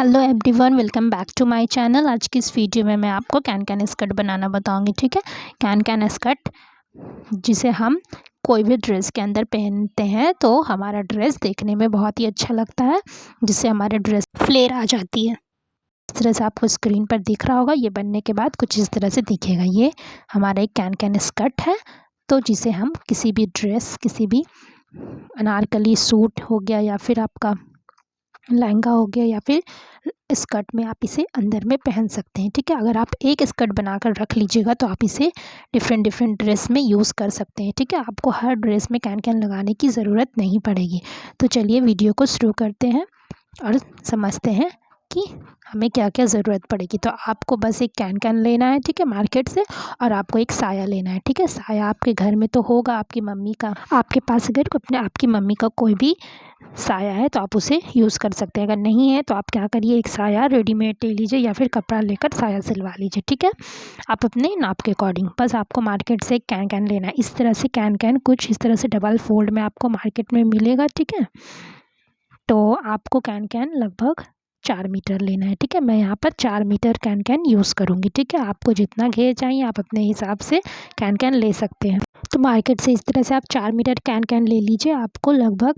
Hello everyone, welcome back to my channel. आज की इस वीडियो में मैं आपको कैन स्कर्ट बनाना बताऊंगी। ठीक है, कैन स्कर्ट जिसे हम कोई भी ड्रेस के अंदर पहनते हैं तो हमारा ड्रेस देखने में बहुत ही अच्छा लगता है, जिससे हमारे ड्रेस फ्लेयर आ जाती है। इस तरह से आपको स्क्रीन पर दिख रहा होगा। ये बनने के बाद कुछ इस तरह से दिखेगा। ये हमारा एक कैन स्कर्ट है, तो जिसे हम किसी भी ड्रेस, किसी भी अनारकली सूट हो गया या फिर आपका लहंगा हो गया या फिर स्कर्ट में आप इसे अंदर में पहन सकते हैं। ठीक है, अगर आप एक स्कर्ट बनाकर रख लीजिएगा तो आप इसे डिफरेंट ड्रेस में यूज़ कर सकते हैं। ठीक है, आपको हर ड्रेस में कैन लगाने की ज़रूरत नहीं पड़ेगी। तो चलिए वीडियो को शुरू करते हैं और समझते हैं कि हमें क्या क्या ज़रूरत पड़ेगी। तो आपको बस एक कैन लेना है, ठीक है, मार्केट से, और आपको एक साया लेना है। ठीक है, साया आपके घर में तो होगा, आपकी मम्मी का, आपके पास अगर अपने आपकी मम्मी का कोई भी साया है तो आप उसे यूज़ कर सकते हैं। अगर नहीं है तो आप क्या करिए, एक साया रेडीमेड ले लीजिए या फिर कपड़ा लेकर साया सिलवा लीजिए। ठीक है, आप अपने नाप के अकॉर्डिंग, बस आपको मार्केट से एक कैन लेना है। इस तरह से कैन कुछ इस तरह से डबल फोल्ड में आपको मार्केट में मिलेगा। ठीक है, तो आपको कैन लगभग 4 मीटर लेना है। ठीक है, मैं यहाँ पर 4 मीटर कैन यूज़ करूँगी। ठीक है, आपको जितना घेर चाहिए आप अपने हिसाब से कैन ले सकते हैं। तो मार्केट से इस तरह से आप 4 मीटर कैन ले लीजिए। आपको लगभग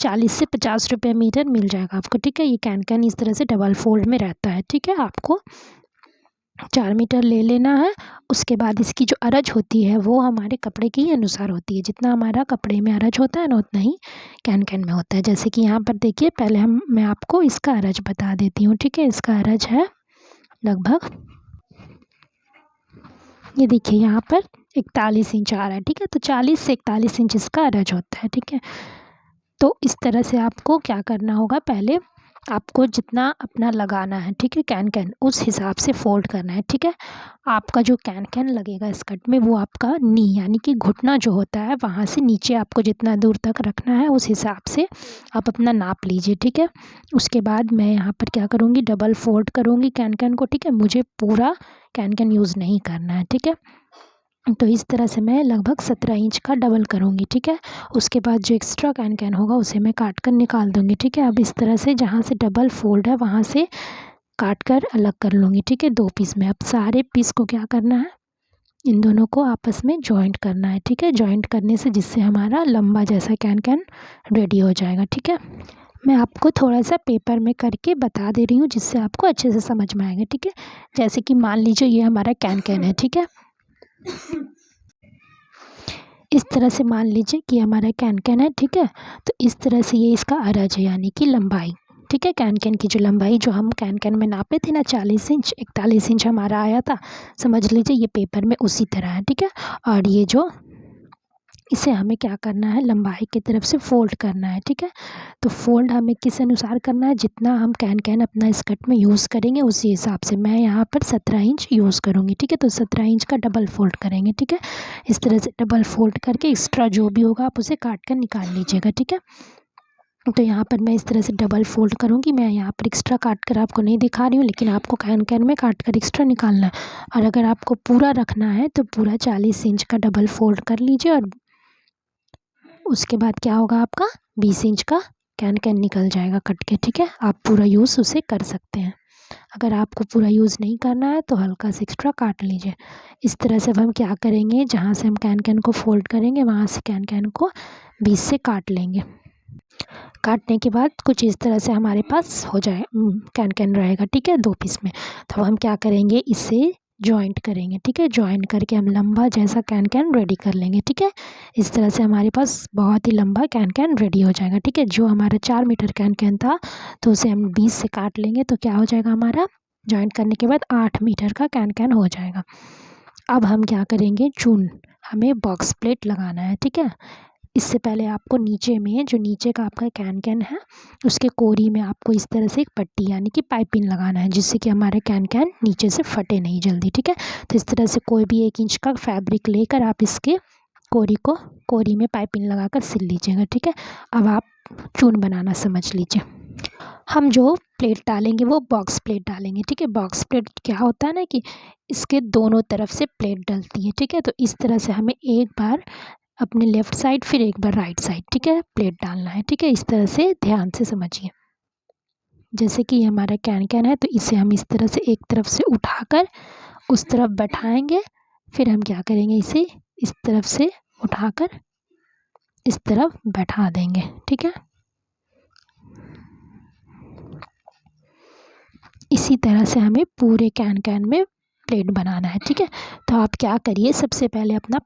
40 से 50 रुपये मीटर मिल जाएगा आपको। ठीक है, ये कैन इस तरह से डबल फोल्ड में रहता है। ठीक है, आपको 4 मीटर ले लेना है। उसके बाद इसकी जो अरज होती है वो हमारे कपड़े के ही अनुसार होती है। जितना हमारा कपड़े में अरज होता है ना, उतना ही कैन में होता है। जैसे कि यहाँ पर देखिए, पहले मैं आपको इसका अरज बता देती हूँ। ठीक है, इसका अरज है लगभग, ये देखिए यहाँ पर 41 इंच आ रहा है। ठीक है, तो 40 से 41 इंच इसका अरज होता है। ठीक है, तो इस तरह से आपको क्या करना होगा, पहले आपको जितना अपना लगाना है, ठीक है, कैन उस हिसाब से फोल्ड करना है। ठीक है, आपका जो कैन लगेगा स्कर्ट में वो आपका नी यानी कि घुटना जो होता है वहाँ से नीचे आपको जितना दूर तक रखना है उस हिसाब से आप अपना नाप लीजिए। ठीक है, उसके बाद मैं यहाँ पर क्या करूँगी, डबल फोल्ड करूँगी कैन को। ठीक है, मुझे पूरा कैन यूज़ नहीं करना है। ठीक है, तो इस तरह से मैं लगभग 17 इंच का डबल करूँगी। ठीक है, उसके बाद जो एक्स्ट्रा कैन होगा उसे मैं काट कर निकाल दूँगी। ठीक है, अब इस तरह से जहाँ से डबल फोल्ड है वहाँ से काट कर अलग कर लूँगी। ठीक है, 2 पीस में। अब सारे पीस को क्या करना है, इन दोनों को आपस में जॉइंट करना है। ठीक है, जॉइंट करने से जिससे हमारा लंबा जैसा कैन रेडी हो जाएगा। ठीक है, मैं आपको थोड़ा सा पेपर में करके बता दे रही हूँ जिससे आपको अच्छे से समझ में आएगा। ठीक है, जैसे कि मान लीजिए ये हमारा कैन है। ठीक है, इस तरह से मान लीजिए कि हमारा कैन है। ठीक है, तो इस तरह से ये इसका अरज है यानी कि लंबाई। ठीक है, कैन की जो लंबाई जो हम कैन में नापे थे ना, 40 इंच 41 इंच हमारा आया था, समझ लीजिए ये पेपर में उसी तरह है। ठीक है, और ये जो इसे हमें क्या करना है, लंबाई की तरफ से फोल्ड करना है। ठीक है, तो फोल्ड हमें किस अनुसार करना है, जितना हम कैन अपना स्कर्ट में यूज़ करेंगे उसी हिसाब से। मैं यहाँ पर 17 इंच यूज़ करूँगी। ठीक है, तो 17 इंच का डबल फोल्ड करेंगे। ठीक है, इस तरह से डबल फोल्ड करके एक्स्ट्रा जो भी होगा आप उसे काट कर निकाल लीजिएगा। ठीक है, तो यहाँ पर मैं इस तरह से डबल फोल्ड करूँगी। मैं यहाँ पर एक्स्ट्रा काट कर आपको नहीं दिखा रही हूँ, लेकिन आपको कैन में काट कर एक्स्ट्रा निकालना है। और अगर आपको पूरा रखना है तो पूरा 40 इंच का डबल फोल्ड कर लीजिए, और उसके बाद क्या होगा, आपका 20 इंच का कैन निकल जाएगा कट के। ठीक है, आप पूरा यूज़ उसे कर सकते हैं। अगर आपको पूरा यूज़ नहीं करना है तो हल्का से एक्स्ट्रा काट लीजिए। इस तरह से अब हम क्या करेंगे, जहाँ से हम कैन को फोल्ड करेंगे वहाँ से कैन को 20 से काट लेंगे। काटने के बाद कुछ इस तरह से हमारे पास हो जाए कैन रहेगा। ठीक है, 2 पीस में। तो हम क्या करेंगे, इसे जॉइंट करेंगे। ठीक है, जॉइंट करके हम लंबा जैसा कैन रेडी कर लेंगे। ठीक है, इस तरह से हमारे पास बहुत ही लंबा कैन रेडी हो जाएगा। ठीक है, जो हमारा 4 मीटर कैन था तो उसे हम 20 से काट लेंगे तो क्या हो जाएगा, हमारा जॉइंट करने के बाद 8 मीटर का कैन हो जाएगा। अब हम क्या करेंगे, हमें बॉक्स प्लेट लगाना है। ठीक है, इससे पहले आपको नीचे में, जो नीचे का आपका कैन है उसके कोरी में आपको इस तरह से एक पट्टी यानी कि पाइपिंग लगाना है, जिससे कि हमारे कैन नीचे से फटे नहीं जल्दी। ठीक है, तो इस तरह से कोई भी 1 इंच का फैब्रिक लेकर आप इसके कोरी में पाइपिंग लगाकर सिल लीजिएगा। ठीक है, अब आप चून बनाना समझ लीजिए। हम जो प्लेट डालेंगे वो बॉक्स प्लेट डालेंगे। ठीक है, बॉक्स प्लेट क्या होता है ना कि इसके दोनों तरफ से प्लेट डलती है। ठीक है, तो इस तरह से हमें एक बार अपने लेफ़्ट साइड फिर एक बार राइट साइड, ठीक है, प्लेट डालना है। ठीक है, इस तरह से ध्यान से समझिए। जैसे कि ये हमारा कैन कैन है, तो इसे हम इस तरह से एक तरफ से उठाकर उस तरफ बैठाएंगे, फिर हम क्या करेंगे, इसे इस तरफ से उठाकर इस तरफ बैठा देंगे। ठीक है, इसी तरह से हमें पूरे कैन कैन में प्लेट बनाना है। ठीक है, तो आप क्या करिए, सबसे पहले अपना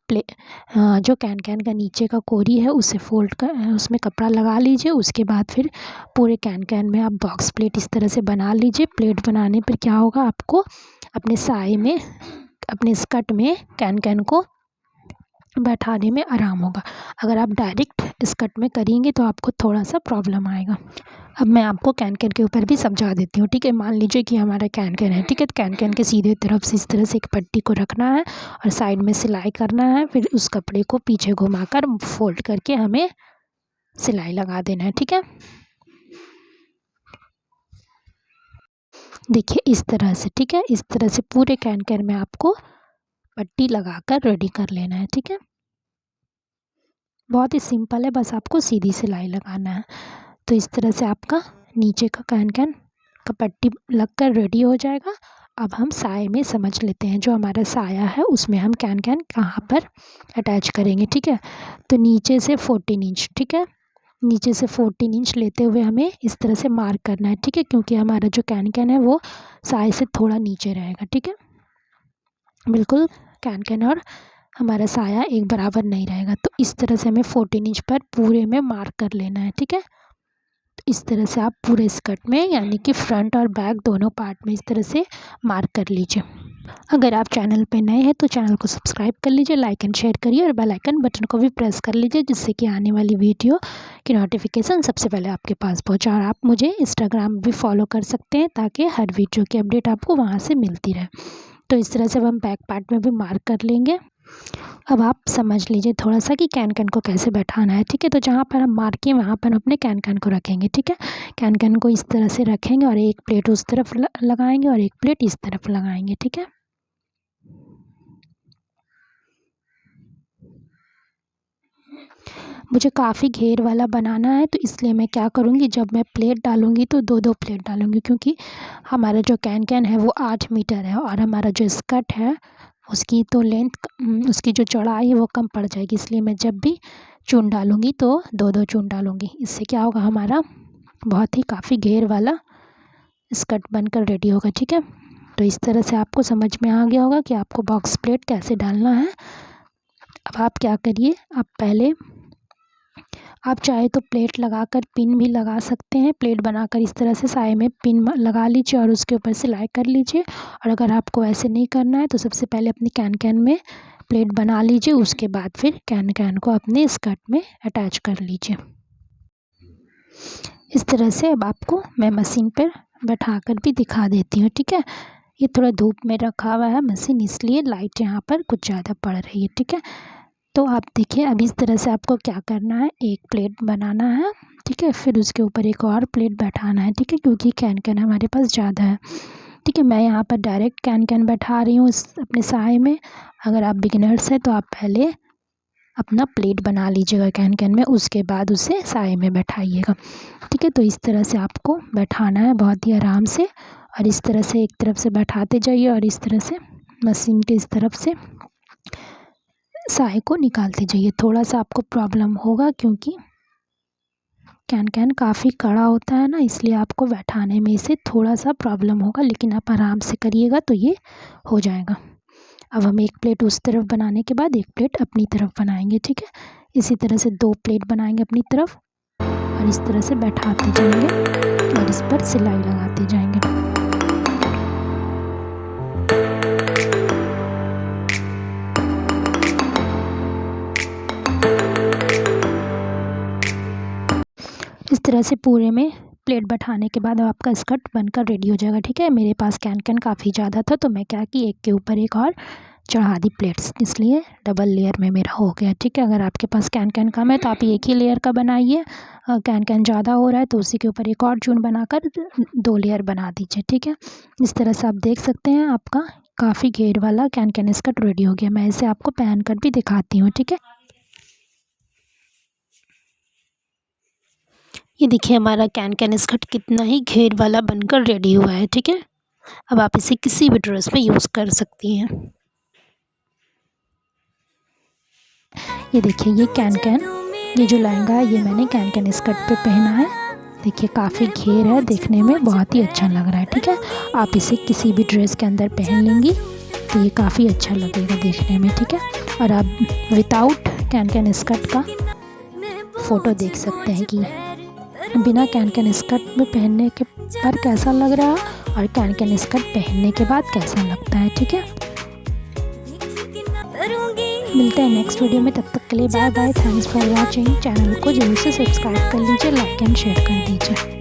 जो कैन कैन का नीचे का कोरी है उसे फोल्ड कर उसमें कपड़ा लगा लीजिए। उसके बाद फिर पूरे कैन कैन में आप बॉक्स प्लेट इस तरह से बना लीजिए। प्लेट बनाने पर क्या होगा, आपको अपने साए में, अपने स्कर्ट में कैन कैन को बैठाने में आराम होगा। अगर आप डायरेक्ट स्कर्ट में करेंगे तो आपको थोड़ा सा प्रॉब्लम आएगा। अब मैं आपको कैन कैन के ऊपर भी समझा देती हूँ। ठीक है, मान लीजिए कि हमारा कैन कैन है। ठीक है, तो कैन कैन के सीधे तरफ से इस तरह से एक पट्टी को रखना है और साइड में सिलाई करना है। फिर उस कपड़े को पीछे घुमाकर फोल्ड करके हमें सिलाई लगा देना है। ठीक है, देखिए इस तरह से। ठीक है, इस तरह से पूरे कैन कैन में आपको पट्टी लगाकर रेडी कर लेना है। ठीक है, बहुत ही सिंपल है, बस आपको सीधी सिलाई लगाना है। तो इस तरह से आपका नीचे का कैन कैन का पट्टी लगकर रेडी हो जाएगा। अब हम साए में समझ लेते हैं, जो हमारा साया है उसमें हम कैन कैन कहाँ पर अटैच करेंगे। ठीक है, तो नीचे से 14 इंच, ठीक है, नीचे से 14 इंच लेते हुए हमें इस तरह से मार्क करना है। ठीक है, क्योंकि हमारा जो कैन कैन है वो साए से थोड़ा नीचे रहेगा। ठीक है, बिल्कुल कैन कैन और हमारा साया एक बराबर नहीं रहेगा। तो इस तरह से हमें 14 इंच पर पूरे में मार्क कर लेना है। ठीक है, तो इस तरह से आप पूरे स्कर्ट में, यानी कि फ्रंट और बैक दोनों पार्ट में इस तरह से मार्क कर लीजिए। अगर आप चैनल पे नए हैं तो चैनल को सब्सक्राइब कर लीजिए, लाइक एंड शेयर करिए और बेल आइकन बटन को भी प्रेस कर लीजिए, जिससे कि आने वाली वीडियो की नोटिफिकेशन सबसे पहले आपके पास पहुंचे। और आप मुझे इंस्टाग्राम भी फॉलो कर सकते हैं, ताकि हर वीडियो की अपडेट आपको वहाँ से मिलती रहे। तो इस तरह से हम बैक पार्ट में भी मार्क कर लेंगे। अब आप समझ लीजिए थोड़ा सा कि कैन कैन को कैसे बैठाना है। ठीक है, तो जहाँ पर हम मार्क किए वहाँ पर हम अपने कैन कैन को रखेंगे। ठीक है, कैन कैन को इस तरह से रखेंगे और एक प्लेट उस तरफ लगाएंगे और एक प्लेट इस तरफ लगाएंगे। ठीक है, मुझे काफ़ी घेर वाला बनाना है, तो इसलिए मैं क्या करूँगी, जब मैं प्लेट डालूँगी तो दो दो प्लेट डालूँगी, क्योंकि हमारा जो कैन कैन है वो 8 मीटर है और हमारा जो स्कर्ट है उसकी तो लेंथ, उसकी जो चौड़ाई है वो कम पड़ जाएगी। इसलिए मैं जब भी चून डालूँगी तो दो दो चून डालूँगी। इससे क्या होगा, हमारा बहुत ही काफ़ी घेर वाला स्कर्ट बनकर रेडी होगा। ठीक है, तो इस तरह से आपको समझ में आ गया होगा कि आपको बॉक्स प्लेट कैसे डालना है। अब आप क्या करिए, आप पहले आप चाहे तो प्लेट लगाकर पिन भी लगा सकते हैं। प्लेट बनाकर इस तरह से साए में पिन लगा लीजिए और उसके ऊपर सिलाई कर लीजिए। और अगर आपको ऐसे नहीं करना है तो सबसे पहले अपनी कैन कैन में प्लेट बना लीजिए, उसके बाद फिर कैन कैन को अपने स्कर्ट में अटैच कर लीजिए। इस तरह से अब आपको मैं मशीन पर बैठा कर भी दिखा देती हूँ। ठीक है, ये थोड़ा धूप में रखा हुआ है मशीन, इसलिए लाइट यहाँ पर कुछ ज़्यादा पड़ रही है। ठीक है, तो आप देखिए अब इस तरह से आपको क्या करना है, एक प्लेट बनाना है। ठीक है, फिर उसके ऊपर एक और प्लेट बैठाना है। ठीक है, क्योंकि कैन कैन हमारे पास ज़्यादा है। ठीक है, मैं यहाँ पर डायरेक्ट कैन कैन बैठा रही हूँ अपने साए में। अगर आप बिगिनर्स हैं तो आप पहले अपना प्लेट बना लीजिएगा कैन कैन में, उसके बाद उसे साए में बैठाइएगा। ठीक है, तो इस तरह से आपको बैठाना है बहुत ही आराम से, और इस तरह से एक तरफ से बैठाते जाइए और इस तरह से मशीन के इस तरफ से साए को निकालते जाइए। थोड़ा सा आपको प्रॉब्लम होगा क्योंकि कैन कैन काफ़ी कड़ा होता है ना, इसलिए आपको बैठाने में इसे थोड़ा सा प्रॉब्लम होगा, लेकिन आप आराम से करिएगा तो ये हो जाएगा। अब हम एक प्लेट उस तरफ बनाने के बाद एक प्लेट अपनी तरफ बनाएंगे। ठीक है, इसी तरह से 2 प्लेट बनाएंगे अपनी तरफ और इस तरह से बैठाते जाएंगे और इस पर सिलाई लगाते जाएंगे। इस तरह से पूरे में प्लेट बैठाने के बाद आपका स्कर्ट बनकर रेडी हो जाएगा। ठीक है, मेरे पास कैन कैन काफ़ी ज़्यादा था तो मैं क्या कि एक के ऊपर एक और चढ़ा दी प्लेट्स, इसलिए डबल लेयर में मेरा हो गया। ठीक है, अगर आपके पास कैन कैन कम है तो आप एक ही लेयर का बनाइए, कैन कैन ज़्यादा हो रहा है तो उसी के ऊपर एक और चून बनाकर 2 लेयर बना दीजिए। ठीक है, इस तरह से आप देख सकते हैं आपका काफ़ी घेर वाला कैन कैन स्कर्ट रेडी हो गया। मैं इसे आपको पहन कर भी दिखाती हूँ। ठीक है, ये देखिए हमारा कैन कैन स्कर्ट कितना ही घेर वाला बनकर रेडी हुआ है। ठीक है, अब आप इसे किसी भी ड्रेस में यूज़ कर सकती हैं। ये देखिए ये कैन कैन, ये जो लहंगा है ये मैंने कैन कैन स्कर्ट पे पहना है। देखिए काफ़ी घेर है, देखने में बहुत ही अच्छा लग रहा है। ठीक है, आप इसे किसी भी ड्रेस के अंदर पहन लेंगी तो ये काफ़ी अच्छा लगेगा देखने में। ठीक है, और आप विदाउट कैन कैन स्कर्ट का फ़ोटो देख सकते हैं कि बिना कैन कैन स्कर्ट में पहनने के पर कैसा लग रहा है और कैन कैन स्कर्ट पहनने के बाद कैसा लगता है। ठीक है, मिलते हैं नेक्स्ट वीडियो में, तब तक के लिए bye bye. Thanks for watching. Channel को जरूर से सब्सक्राइब कर लीजिए, लाइक एंड शेयर कर दीजिए।